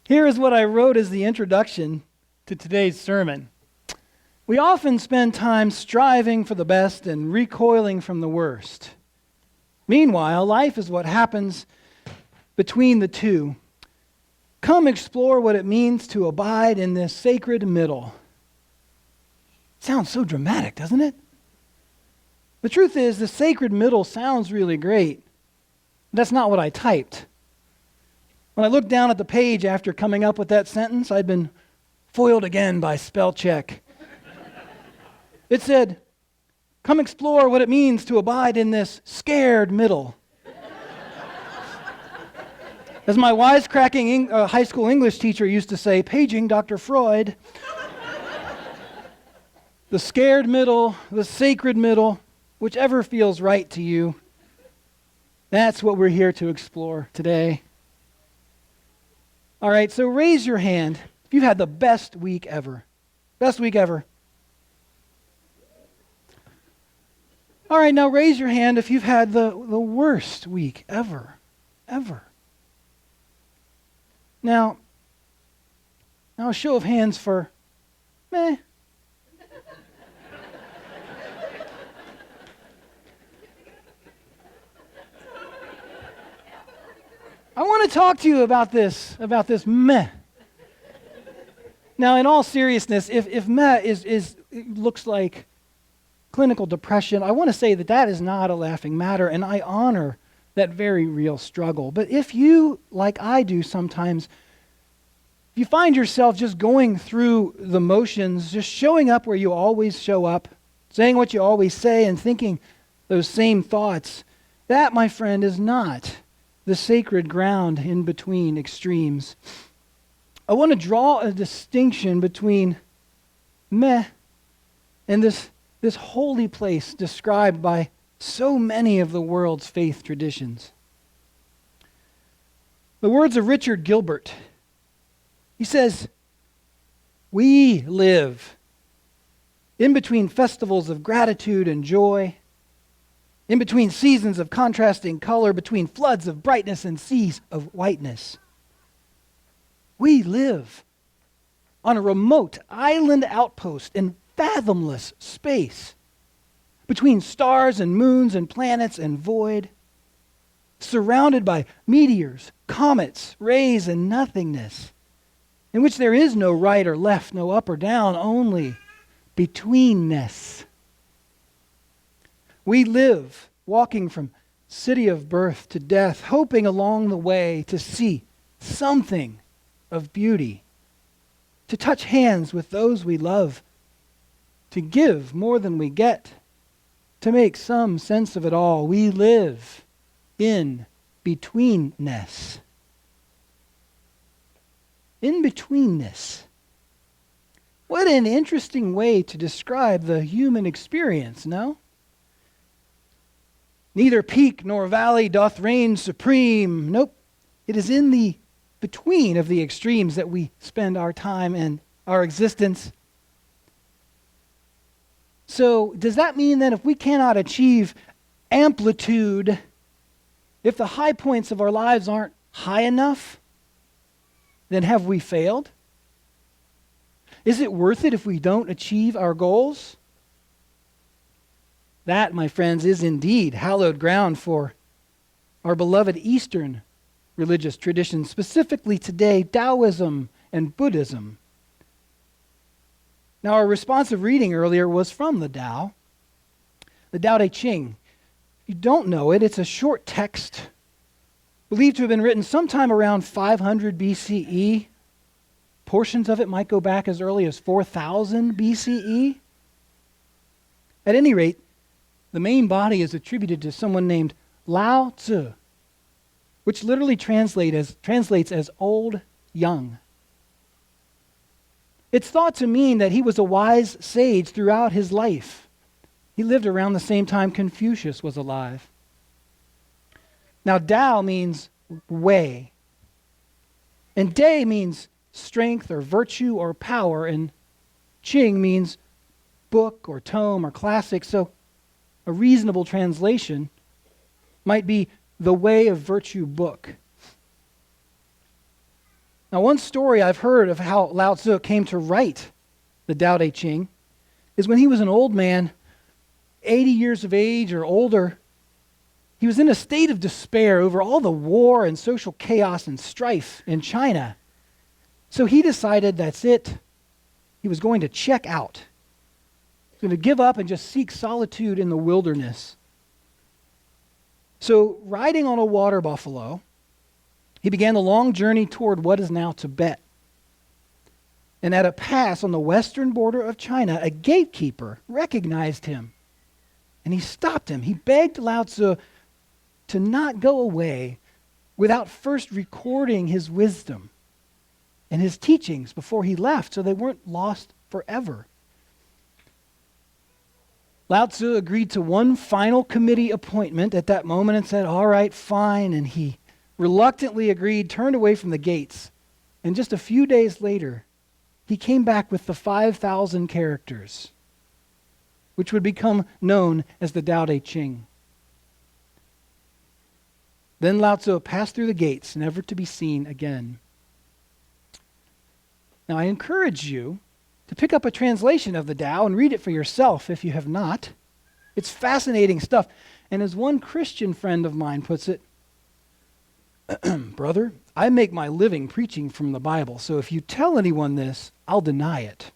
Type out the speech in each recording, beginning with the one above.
Here is what I wrote as the introduction to today's sermon. We often spend time striving for the best and recoiling from the worst. Meanwhile, life is what happens between the two. Come explore what it means to abide in this sacred middle. Sounds so dramatic, doesn't it? The truth is, the sacred middle sounds really great. That's not what I typed. When I looked down at the page after coming up with that sentence, I'd been foiled again by spell check. It said, come explore what it means to abide in this scared middle. As my wisecracking high school English teacher used to say, paging Dr. Freud, the scared middle, the sacred middle, whichever feels right to you, that's what we're here to explore today. All right, so raise your hand if you've had the best week ever. Best week ever. All right, now raise your hand if you've had the worst week ever. Ever. Now a show of hands for meh. I want to talk to you about this meh. Now, in all seriousness, if meh looks like clinical depression, I want to say that is not a laughing matter, and I honor that very real struggle. But if you, like I do sometimes, if you find yourself just going through the motions, just showing up where you always show up, saying what you always say, and thinking those same thoughts, that, my friend, is not the sacred ground in between extremes. I want to draw a distinction between meh and this holy place described by so many of the world's faith traditions. The words of Richard Gilbert. He says, we live in between festivals of gratitude and joy, in between seasons of contrasting color, between floods of brightness and seas of whiteness. We live on a remote island outpost in fathomless space, between stars and moons and planets and void, surrounded by meteors, comets, rays, and nothingness, in which there is no right or left, no up or down, only betweenness. We live walking from city of birth to death, hoping along the way to see something of beauty, to touch hands with those we love, to give more than we get, to make some sense of it all. We live in betweenness. In betweenness. What an interesting way to describe the human experience, no? Neither peak nor valley doth reign supreme. Nope. It is in the between of the extremes that we spend our time and our existence. So does that mean that if we cannot achieve amplitude, if the high points of our lives aren't high enough, then have we failed? Is it worth it if we don't achieve our goals? That, my friends, is indeed hallowed ground for our beloved Eastern religious traditions, specifically today, Taoism and Buddhism. Now, our responsive reading earlier was from the Tao Te Ching. If you don't know it, it's a short text believed to have been written sometime around 500 BCE. Portions of it might go back as early as 4000 BCE. At any rate, the main body is attributed to someone named Lao Tzu, which literally translates as old young. It's thought to mean that he was a wise sage throughout his life. He lived around the same time Confucius was alive. Now, Tao means way, and De means strength or virtue or power, and Ching means book or tome or classic. So a reasonable translation might be the way of virtue book. Now, one story I've heard of how Lao Tzu came to write the Tao Te Ching is when he was an old man, 80 years of age or older. He was in a state of despair over all the war and social chaos and strife in China. So he decided that's it. He was going to check out. He was going to give up and just seek solitude in the wilderness. So, riding on a water buffalo, he began the long journey toward what is now Tibet. And at a pass on the western border of China, a gatekeeper recognized him. And he stopped him. He begged Lao Tzu to not go away without first recording his wisdom and his teachings before he left, so they weren't lost forever. Lao Tzu agreed to one final committee appointment at that moment and said, all right, fine. And he reluctantly agreed, turned away from the gates. And just a few days later, he came back with the 5,000 characters, which would become known as the Tao Te Ching. Then Lao Tzu passed through the gates, never to be seen again. Now I encourage you to pick up a translation of the Tao and read it for yourself if you have not. It's fascinating stuff. And as one Christian friend of mine puts it, brother, I make my living preaching from the Bible, so if you tell anyone this, I'll deny it.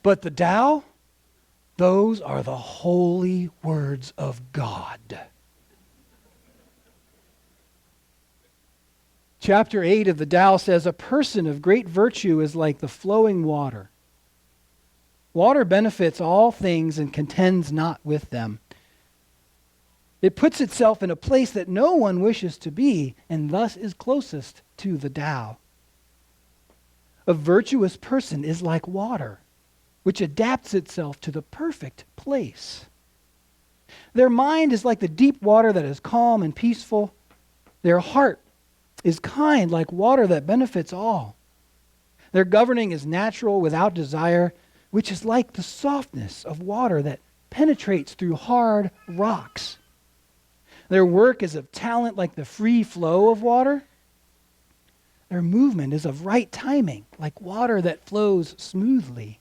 But the Tao, those are the holy words of God. Chapter 8 of the Tao says, a person of great virtue is like the flowing water. Water benefits all things and contends not with them. It puts itself in a place that no one wishes to be, and thus is closest to the Tao. A virtuous person is like water, which adapts itself to the perfect place. Their mind is like the deep water that is calm and peaceful. Their heart is kind like water that benefits all. Their governing is natural without desire, which is like the softness of water that penetrates through hard rocks. Their work is of talent like the free flow of water. Their movement is of right timing, like water that flows smoothly.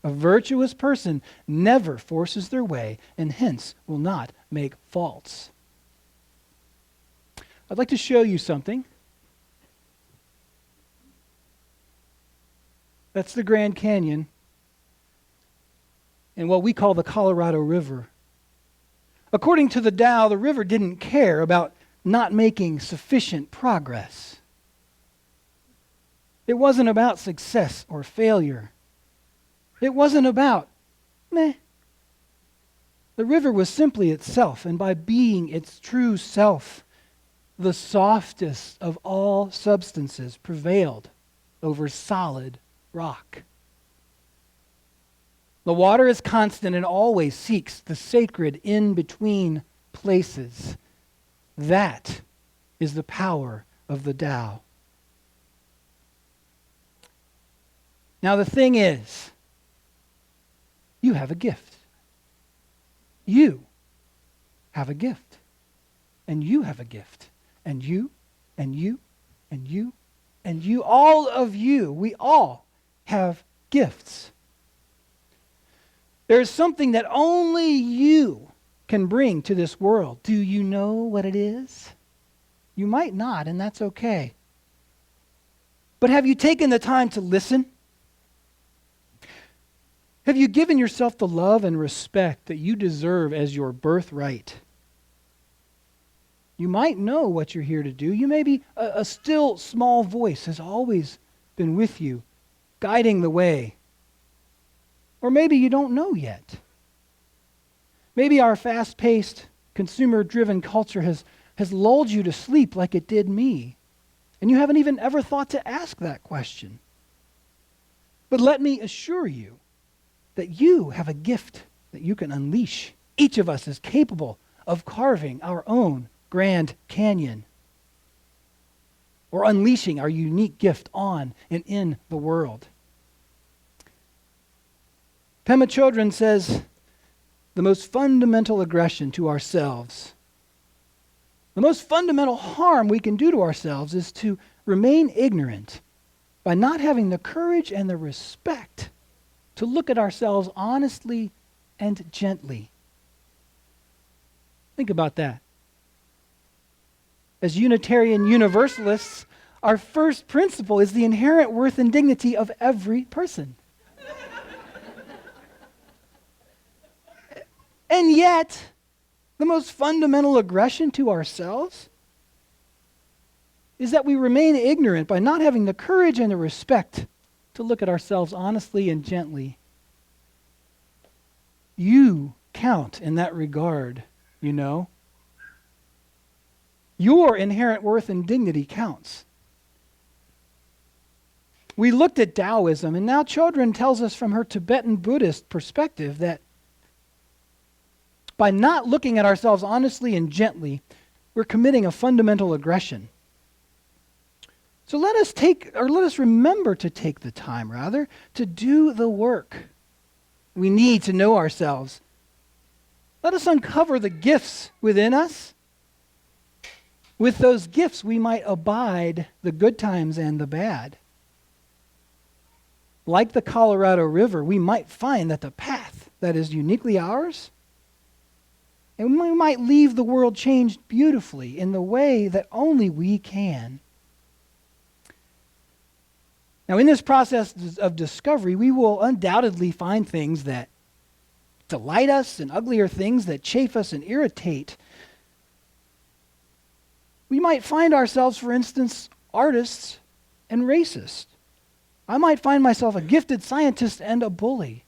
A virtuous person never forces their way and hence will not make faults. I'd like to show you something. That's the Grand Canyon and what we call the Colorado River. According to the Tao, the river didn't care about not making sufficient progress. It wasn't about success or failure. It wasn't about meh. The river was simply itself, and by being its true self, the softest of all substances prevailed over solid rock. The water is constant and always seeks the sacred in-between places. That is the power of the Tao. Now the thing is, you have a gift. You have a gift. And you have a gift. And you, and you, and you, and you, all of you, we all have gifts. There is something that only you can bring to this world. Do you know what it is? You might not, and that's okay. But have you taken the time to listen? Have you given yourself the love and respect that you deserve as your birthright? You might know what you're here to do. You may be a still small voice has always been with you, guiding the way. Or maybe you don't know yet. Maybe our fast-paced, consumer-driven culture has lulled you to sleep like it did me, and you haven't even ever thought to ask that question. But let me assure you that you have a gift that you can unleash. Each of us is capable of carving our own Grand Canyon, or unleashing our unique gift on and in the world. Pema Chodron says, the most fundamental aggression to ourselves The most fundamental harm we can do to ourselves is to remain ignorant by not having the courage and the respect to look at ourselves honestly and gently. Think about that. As Unitarian Universalists, our first principle is the inherent worth and dignity of every person. And yet, the most fundamental aggression to ourselves is that we remain ignorant by not having the courage and the respect to look at ourselves honestly and gently. You count in that regard, you know. Your inherent worth and dignity counts. We looked at Taoism, and now Children tells us from her Tibetan Buddhist perspective that by not looking at ourselves honestly and gently, we're committing a fundamental aggression. So let us remember to take the time, rather, to do the work we need to know ourselves. Let us uncover the gifts within us. With those gifts, we might abide the good times and the bad. Like the Colorado River, we might find that the path that is uniquely ours, and we might leave the world changed beautifully in the way that only we can. Now, in this process of discovery, we will undoubtedly find things that delight us and uglier things that chafe us and irritate. We might find ourselves, for instance, artists and racists. I might find myself a gifted scientist and a bully.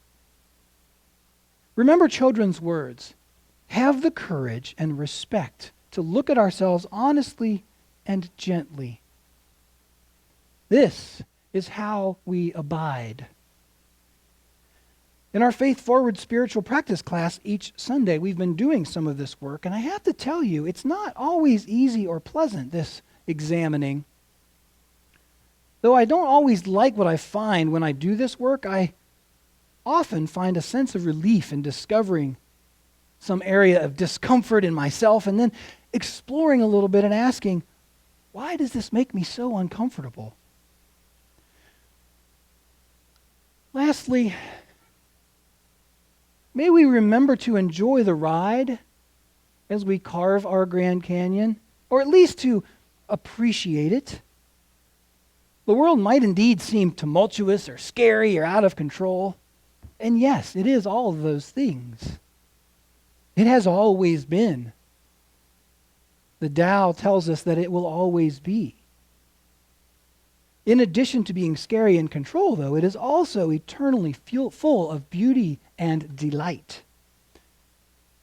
Remember Children's words. Have the courage and respect to look at ourselves honestly and gently. This is how we abide. In our Faith Forward spiritual practice class each Sunday, we've been doing some of this work, and I have to tell you, it's not always easy or pleasant, this examining. Though I don't always like what I find when I do this work, I often find a sense of relief in discovering some area of discomfort in myself and then exploring a little bit and asking, why does this make me so uncomfortable? Lastly, may we remember to enjoy the ride as we carve our Grand Canyon, or at least to appreciate it. The world might indeed seem tumultuous or scary or out of control, and yes, it is all of those things. It has always been. The Tao tells us that it will always be. In addition to being scary and control, though, it is also eternally full of beauty and delight.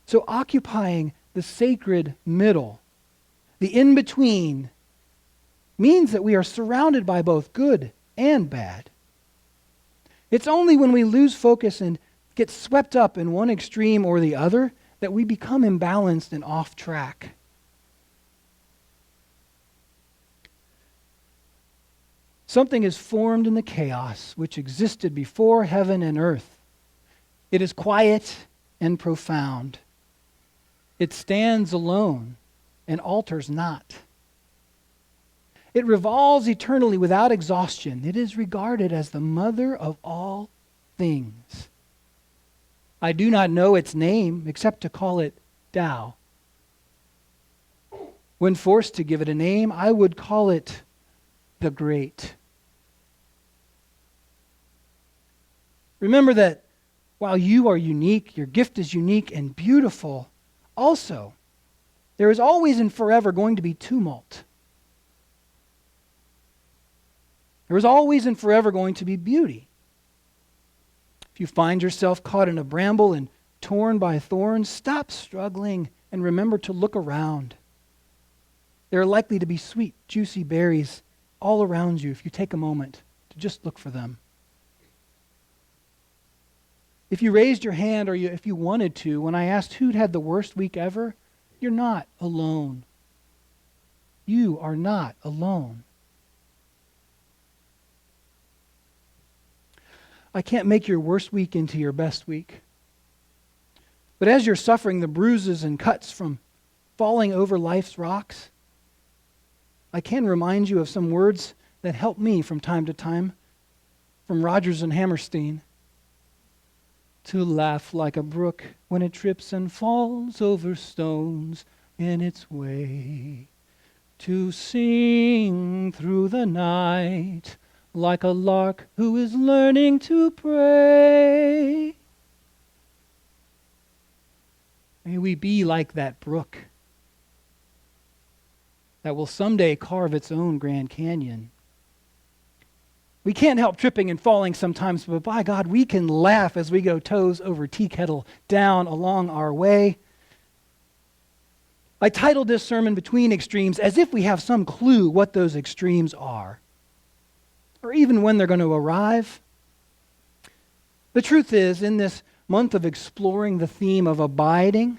So occupying the sacred middle, the in-between, means that we are surrounded by both good and bad. It's only when we lose focus and get swept up in one extreme or the other that we become imbalanced and off track. Something is formed in the chaos which existed before heaven and earth. It is quiet and profound. It stands alone and alters not. It revolves eternally without exhaustion. It is regarded as the mother of all things. I do not know its name except to call it Tao. When forced to give it a name, I would call it the Great. Remember that while you are unique, your gift is unique and beautiful, also, there is always and forever going to be tumult. There is always and forever going to be beauty. If you find yourself caught in a bramble and torn by thorns, stop struggling and remember to look around. There are likely to be sweet, juicy berries all around you if you take a moment to just look for them. If you raised your hand or if you wanted to, when I asked who'd had the worst week ever, you're not alone. You are not alone. I can't make your worst week into your best week. But as you're suffering the bruises and cuts from falling over life's rocks, I can remind you of some words that help me from time to time from Rodgers and Hammerstein. To laugh like a brook when it trips and falls over stones in its way. To sing through the night like a lark who is learning to pray. May we be like that brook that will someday carve its own Grand Canyon. We can't help tripping and falling sometimes, but by God, we can laugh as we go toes over tea kettle down along our way. I titled this sermon Between Extremes as if we have some clue what those extremes are, or even when they're going to arrive. The truth is, in this month of exploring the theme of abiding,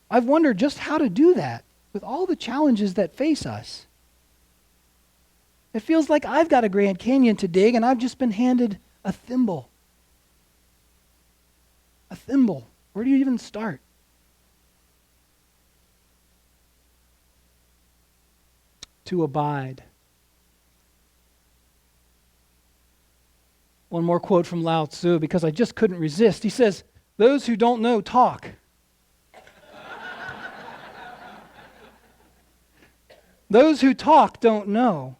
I've wondered just how to do that with all the challenges that face us. It feels like I've got a Grand Canyon to dig, and I've just been handed a thimble. A thimble. Where do you even start? To abide. One more quote from Lao Tzu, because I just couldn't resist. He says, "Those who don't know talk." Those who talk don't know.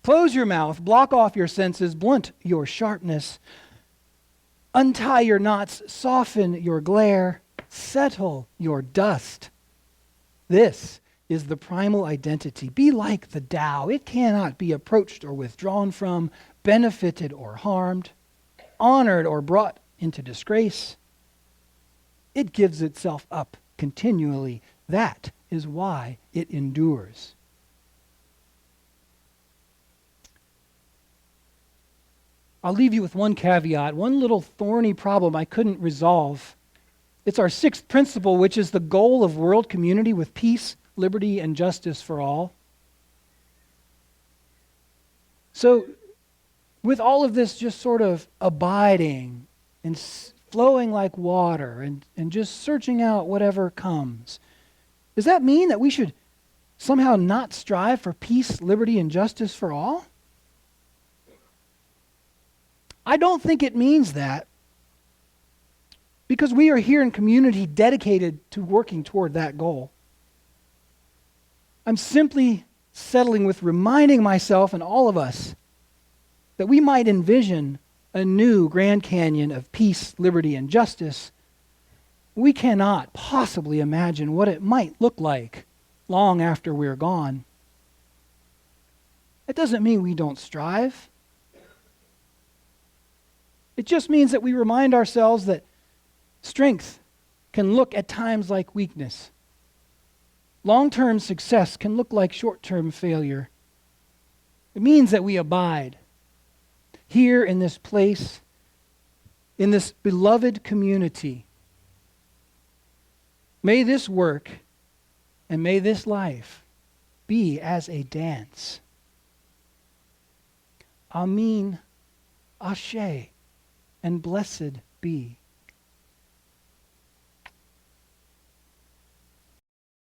Close your mouth, block off your senses, blunt your sharpness. Untie your knots, soften your glare, settle your dust. This is the primal identity. Be like the Tao. It cannot be approached or withdrawn from, benefited or harmed, honored or brought into disgrace. It gives itself up continually. That is why it endures. I'll leave you with one caveat, one little thorny problem I couldn't resolve. It's our sixth principle, which is the goal of world community with peace, liberty, and justice for all. So, with all of this just sort of abiding and flowing like water and just searching out whatever comes, does that mean that we should somehow not strive for peace, liberty, and justice for all? I don't think it means that, because we are here in community dedicated to working toward that goal. I'm simply settling with reminding myself and all of us that we might envision a new Grand Canyon of peace, liberty, and justice. We cannot possibly imagine what it might look like long after we're gone. It doesn't mean we don't strive. It just means that we remind ourselves that strength can look at times like weakness. Long-term success can look like short-term failure. It means that we abide here in this place, in this beloved community. May this work and may this life be as a dance. Amin, Ashe, and blessed be.